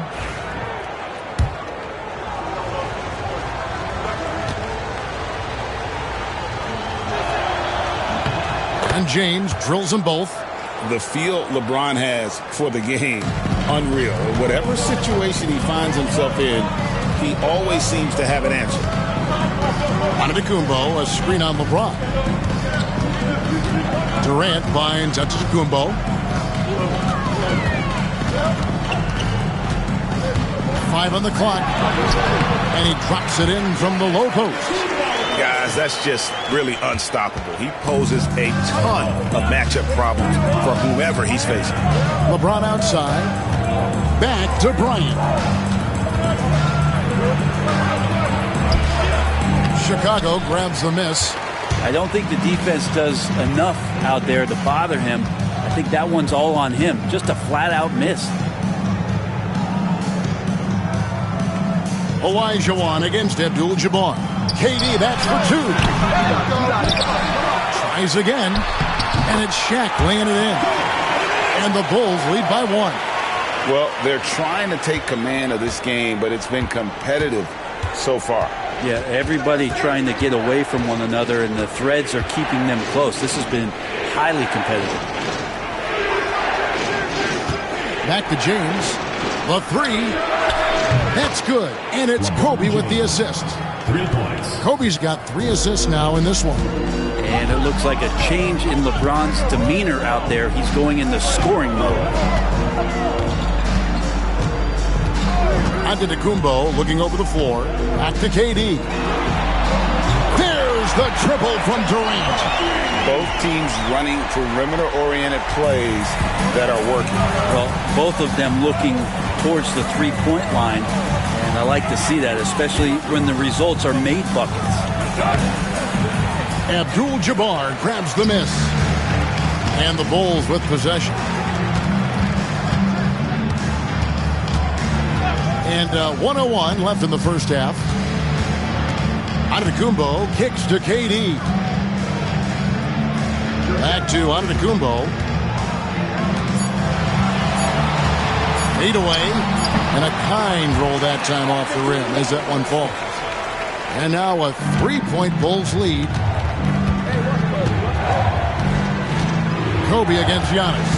And James drills them both. The feel LeBron has for the game, unreal. Whatever situation he finds himself in, he always seems to have an answer. Antetokounmpo, a screen on LeBron. Durant finds Antetokounmpo. 5 on the clock. And he drops it in from the low post. Guys, that's just really unstoppable. He poses a ton of matchup problems for whomever he's facing. LeBron outside. Back to Bryant. Chicago grabs the miss. I don't think the defense does enough out there to bother him. I think that one's all on him. Just a flat-out miss. Olajuwon against Abdul-Jabbar. KD, that's for 2. Tries again, and it's Shaq laying it in. And the Bulls lead by 1. Well, they're trying to take command of this game, but it's been competitive so far. Yeah, everybody trying to get away from one another, and the threads are keeping them close. This has been highly competitive. Back to James. The 3. That's good. And it's Kobe with the assist. 3 points. Kobe's got 3 assists now in this one. And it looks like a change in LeBron's demeanor out there. He's going into scoring mode. Antetokounmpo looking over the floor. Back to KD. There's the triple from Durant. Both teams running perimeter-oriented plays that are working. Well, both of them looking towards the three-point line, and I like to see that, especially when the results are made buckets. Abdul-Jabbar grabs the miss. And the Bulls with possession. And 1:01 left in the first half. Antetokounmpo kicks to KD. Back to Antetokounmpo. 8 away. And a kind roll that time off the rim as that one falls. And now a 3-point Bulls lead. Kobe against Giannis.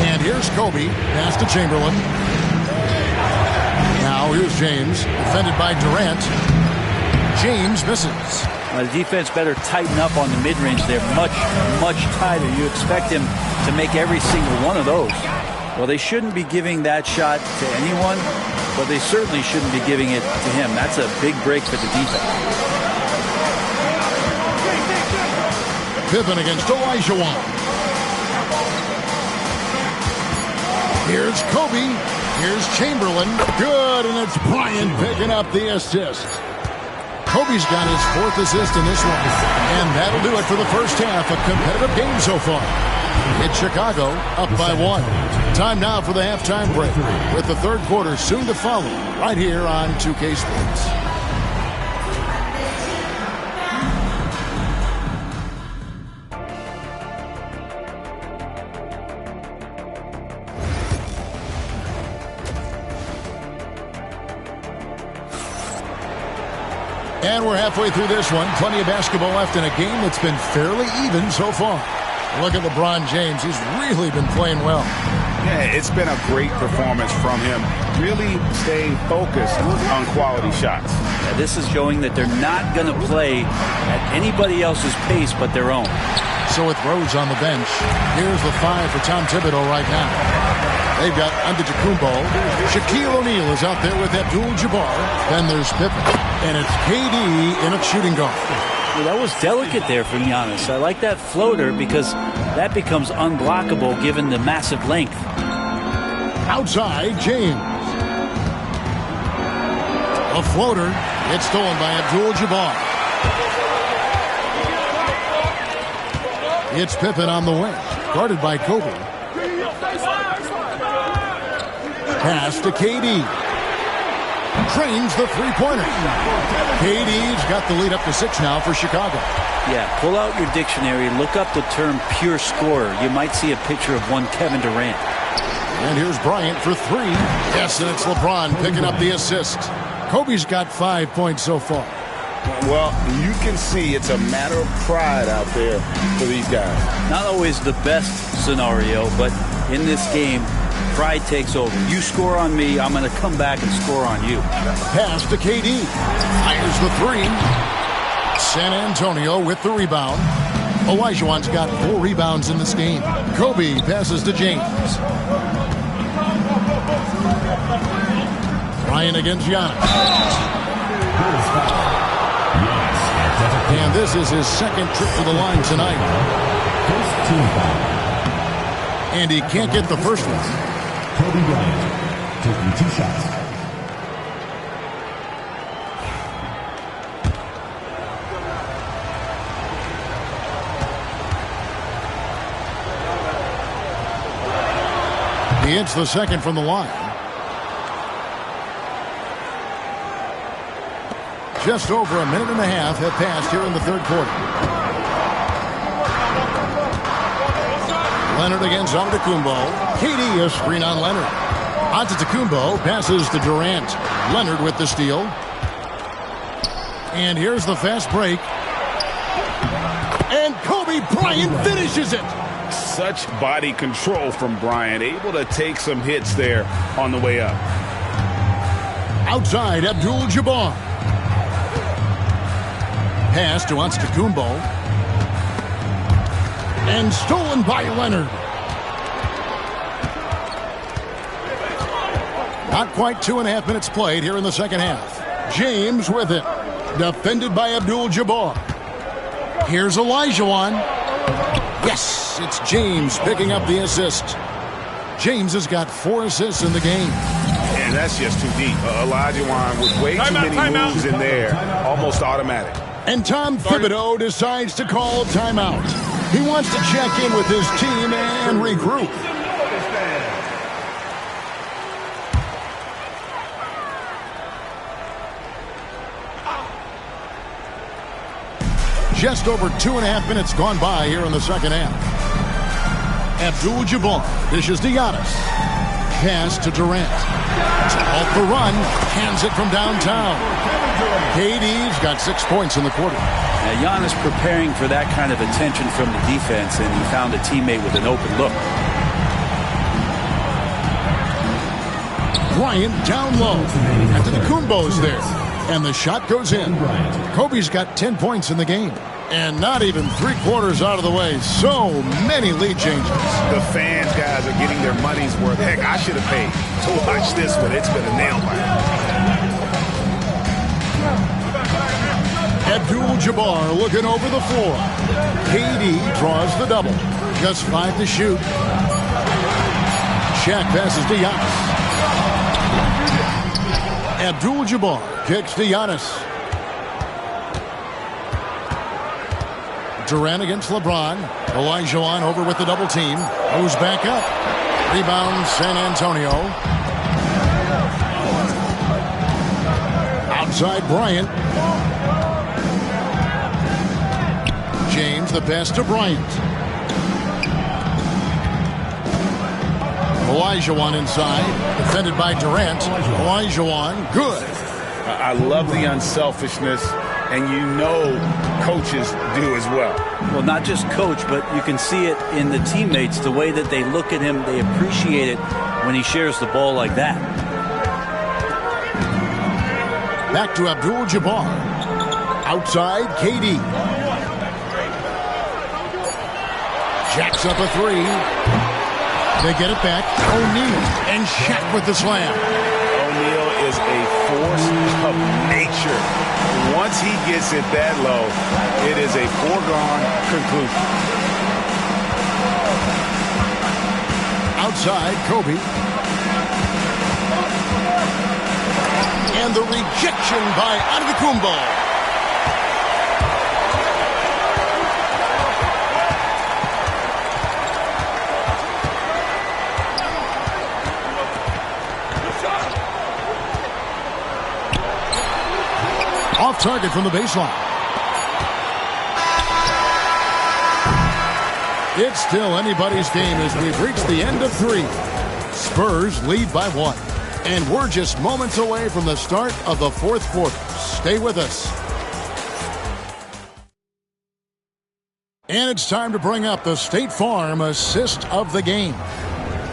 And here's Kobe. Pass to Chamberlain. Now here's James. Defended by Durant. James misses. The defense better tighten up on the mid-range. They're much, much tighter. You expect him to make every single one of those. Well, they shouldn't be giving that shot to anyone, but they certainly shouldn't be giving it to him. That's a big break for the defense. Pippen against Olajuwon. Here's Kobe. Here's Chamberlain. Good, and it's Bryant picking up the assist. Kobe's got his 4th assist in this one. And that'll do it for the first half. A competitive game so far. It's Chicago up by 1. Time now for the halftime break, with the third quarter soon to follow right here on 2K Sports. And we're halfway through this one. Plenty of basketball left in a game that's been fairly even so far. Look at LeBron James. He's really been playing well. Yeah, it's been a great performance from him. Really staying focused on quality shots. Yeah, this is showing that they're not going to play at anybody else's pace but their own. So with Rose on the bench, here's the 5 for Tom Thibodeau right now. They've got Antetokounmpo. Shaquille O'Neal is out there with Abdul-Jabbar. Then there's Pippen. And it's KD in a shooting guard. Well, that was delicate there from Giannis. I like that floater because that becomes unblockable given the massive length. Outside, James. A floater. It's stolen by Abdul-Jabbar. It's Pippen on the wing. Guarded by Kobe. Pass to KD. Trains the three-pointer. KD's got the lead up to 6 now for Chicago. Yeah, pull out your dictionary, look up the term pure scorer. You might see a picture of one Kevin Durant. And here's Bryant for 3. Yes, and it's LeBron picking up the assist. Kobe's got 5 points so far. Well, you can see it's a matter of pride out there for these guys. Not always the best scenario, but in this game, pride takes over. You score on me, I'm going to come back and score on you. Pass to KD. Fires the 3. San Antonio with the rebound. Olajuwon's got 4 rebounds in this game. Kobe passes to James. Bryant against Giannis. And this is his second trip to the line tonight. And he can't get the first one. Kobe Bryant taking 2 shots. He hits the second from the line. Just over a minute and a half have passed here in the third quarter. Leonard against Antetokounmpo. KD a screen on Leonard. Antetokounmpo passes to Durant. Leonard with the steal. And here's the fast break. And Kobe Bryant finishes it. Such body control from Bryant. Able to take some hits there on the way up. Outside, Abdul-Jabbar. Pass to Antetokounmpo. And stolen by Leonard. Not quite 2.5 minutes played here in the second half. James with it. Defended by Abdul-Jabbar. Here's Olajuwon. Yes, it's James picking up the assist. James has got 4 assists in the game. And that's just too deep. Olajuwon with way too many moves in there. Almost automatic. And Tom Thibodeau decides to call timeout. He wants to check in with his team and regroup. Just over 2.5 minutes gone by here in the second half. Abdul-Jabbar dishes to Giannis. Pass to Durant. Off the run, hands it from downtown. KD's got 6 points in the quarter. Now Giannis preparing for that kind of attention from the defense, and he found a teammate with an open look. Bryant down low. Antetokounmpo's there. And the shot goes in. Kobe's got 10 points in the game. And not even 3/4 out of the way. So many lead changes. The fans, guys, are getting their money's worth. Heck, I should have paid to watch this one. It's been a nail biter. Abdul-Jabbar looking over the floor. KD draws the double. Just 5 to shoot. Shaq passes to Giannis. Abdul-Jabbar kicks to Giannis. Durant against LeBron. Olajuwon over with the double team. Moves back up. Rebound San Antonio. Outside Bryant. James the pass to Bryant. Olajuwon inside. Defended by Durant. Olajuwon good. I love the unselfishness and you know coaches do as well. Well, not just coach, but you can see it in the teammates, the way that they look at him. They appreciate it when he shares the ball like that. Back to Abdul-Jabbar. Outside, KD. Jacks up a three. They get it back. O'Neal and Shaq with the slam. O'Neal is a force of nature. Once he gets it that low, it is a foregone conclusion. Outside, Kobe. And the rejection by Antetokounmpo. Off target from the baseline. It's still anybody's game as we've reached the end of 3. Spurs lead by 1. And we're just moments away from the start of the 4th quarter. Stay with us. And it's time to bring up the State Farm assist of the game.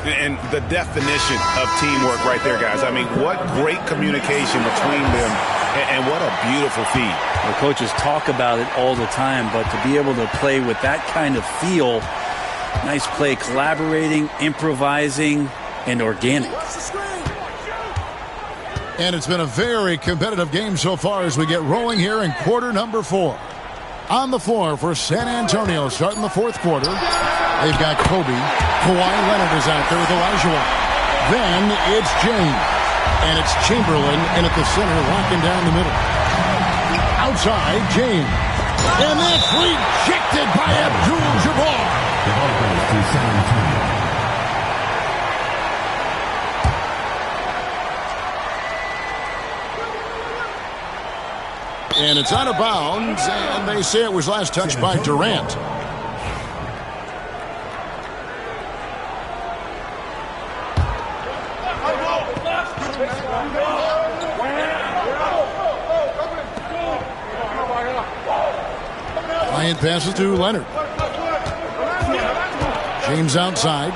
And the definition of teamwork right there, guys. I mean, what great communication between them, and what a beautiful feed. The coaches talk about it all the time, but to be able to play with that kind of feel, nice play, collaborating, improvising, and organic. And it's been a very competitive game so far as we get rolling here in quarter number 4. On the floor for San Antonio starting the 4th quarter. They've got Kobe. Kawhi Leonard is out there with Olajuwon. Then it's James. And it's Chamberlain in at the center, locking down the middle. Outside, James. And that's rejected by Abdul-Jabbar. And it's out of bounds, and they say it was last touched by Durant. Bryant passes to Leonard. James outside.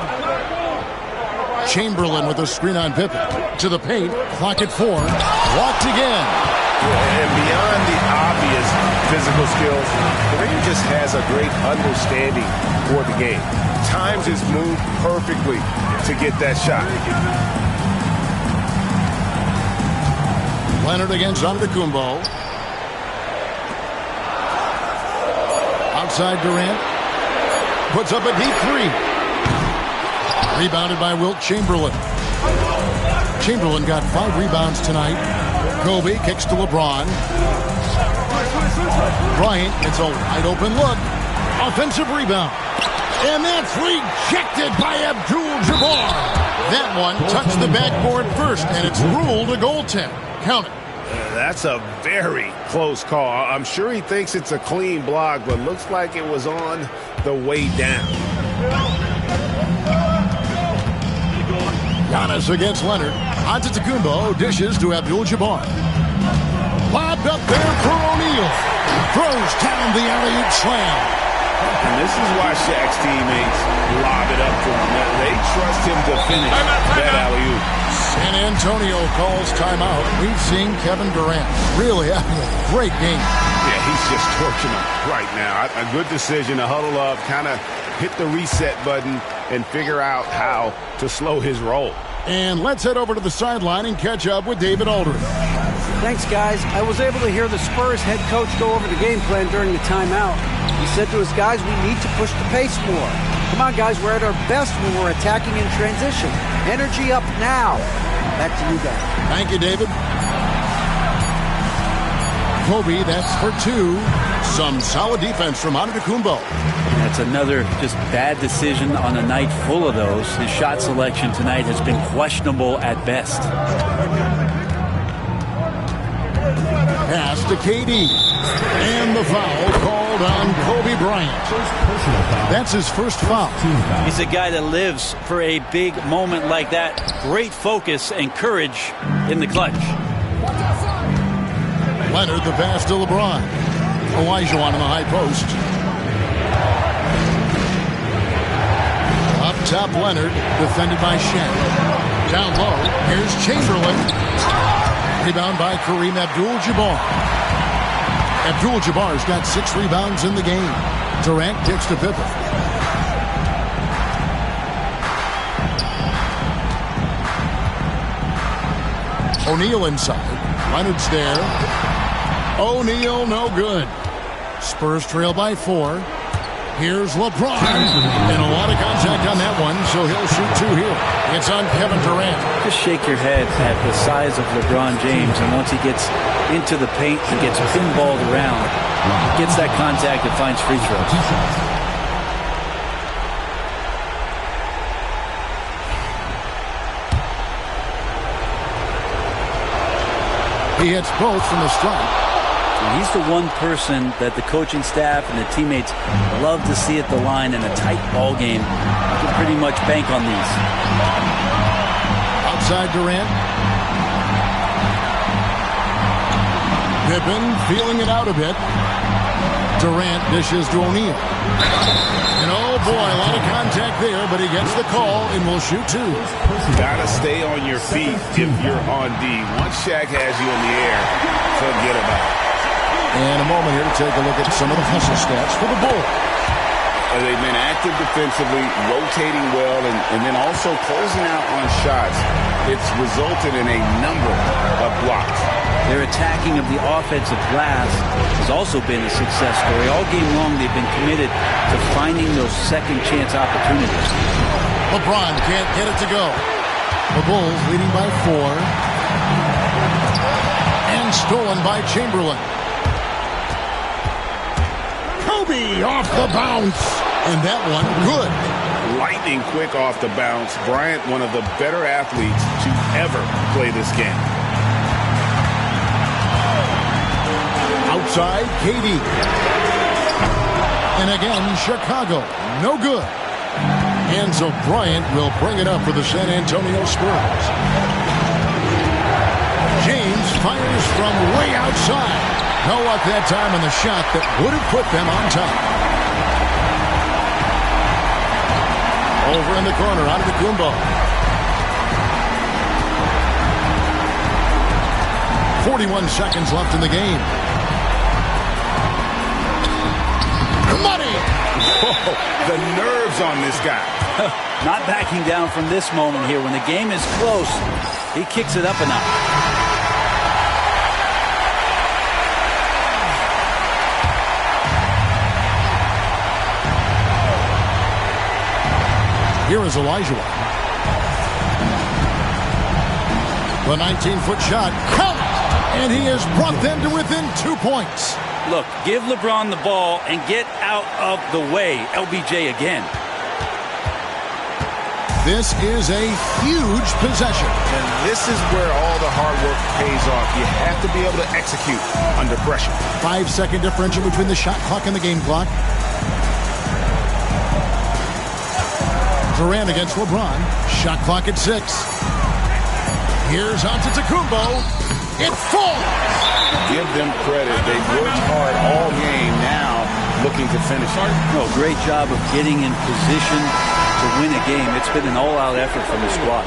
Chamberlain with a screen on Pippen. To the paint. Clock at 4. Walked again. And beyond the obvious physical skills, Durant just has a great understanding for the game. Times his move perfectly to get that shot. Leonard against Antetokounmpo. Outside Durant. Puts up a deep 3. Rebounded by Wilt Chamberlain. Chamberlain got 5 rebounds tonight. Kobe kicks to LeBron. Bryant gets a wide open look. Offensive rebound. And that's rejected by Abdul-Jabbar. That one touched the backboard first, and it's ruled a goaltend. Count it. That's a very close call. I'm sure he thinks it's a clean block, but looks like it was on the way down. Giannis against Leonard. Antetokounmpo dishes to Abdul-Jabbar. Lobbed up there for O'Neal. Throws down the alley-oop slam. And this is why Shaq's teammates lob it up to him. They trust him to finish that alley-oop. San Antonio calls timeout. We've seen Kevin Durant really having a great game. Yeah, he's just torching them right now. A good decision to huddle up, kind of hit the reset button, and figure out how to slow his roll. And let's head over to the sideline and catch up with David Aldridge. Thanks, guys. I was able to hear the Spurs head coach go over the game plan during the timeout. He said to his guys, we need to push the pace more. Come on, guys, we're at our best when we're attacking in transition. Energy up now. Back to you guys. Thank you, David. Kobe, that's for 2. Some solid defense from Antetokounmpo. That's another just bad decision on a night full of those. His shot selection tonight has been questionable at best. Pass to KD. And the foul called on Kobe Bryant. That's his first foul. He's a guy that lives for a big moment like that. Great focus and courage in the clutch. Leonard, the pass to LeBron. Olajuwon in the high post. Up top, Leonard, defended by Shaq. Down low, here's Chamberlain. Rebound by Kareem Abdul-Jabbar. Abdul-Jabbar's got 6 rebounds in the game. Durant kicks to Pippen. O'Neal inside. Leonard's there. O'Neal, no good. Spurs trail by 4. Here's LeBron. And a lot of contact on that one, so he'll shoot 2 here. It's on Kevin Durant. Just shake your head at the size of LeBron James, and once he gets into the paint, he gets pinballed around, gets that contact and finds free throws. He hits both from the stripe. He's the one person that the coaching staff and the teammates love to see at the line in a tight ball game. You can pretty much bank on these. Outside Durant. Pippen feeling it out a bit. Durant dishes to O'Neal. And oh boy, a lot of contact there, but he gets the call and will shoot 2. Gotta stay on your feet if you're on D. Once Shaq has you in the air, forget about it. And a moment here to take a look at some of the hustle stats for the Bulls. They've been active defensively, rotating well, and then also closing out on shots. It's resulted in a number of blocks. Their attacking of the offensive glass has also been a success story. All game long, they've been committed to finding those second chance opportunities. LeBron can't get it to go. The Bulls leading by 4. And stolen by Chamberlain. Kobe off the bounce. And that one, good. Lightning quick off the bounce. Bryant, one of the better athletes to ever play this game. Outside, KD. And again, Chicago. No good. And so Bryant will bring it up for the San Antonio Spurs. James fires from way outside. No luck that time on the shot that would have put them on top. Over in the corner, out of the Kumbo. 41 seconds left in the game. Money! Oh, the nerves on this guy. Not backing down from this moment here. When the game is close, he kicks it up a notch. Here is Olajuwon. The 19-foot shot. Count! And he has brought them to within 2 points. Look, give LeBron the ball and get out of the way. LBJ again. This is a huge possession. And this is where all the hard work pays off. You have to be able to execute under pressure. 5-second differential between the shot clock and the game clock. Durant against LeBron. Shot clock at 6. Here's Antetokounmpo. It falls. Give them credit. They've worked hard all game, now looking to finish it. No, great job of getting in position to win a game. It's been an all-out effort from the squad.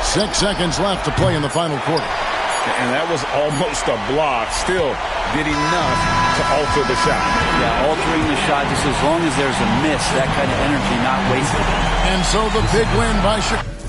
Six seconds left to play in the final quarter. And that was almost a block. Still did enough to alter the shot. Yeah, altering the shot just as long as there's a miss, that kind of energy not wasted. And so the big win by Chicago.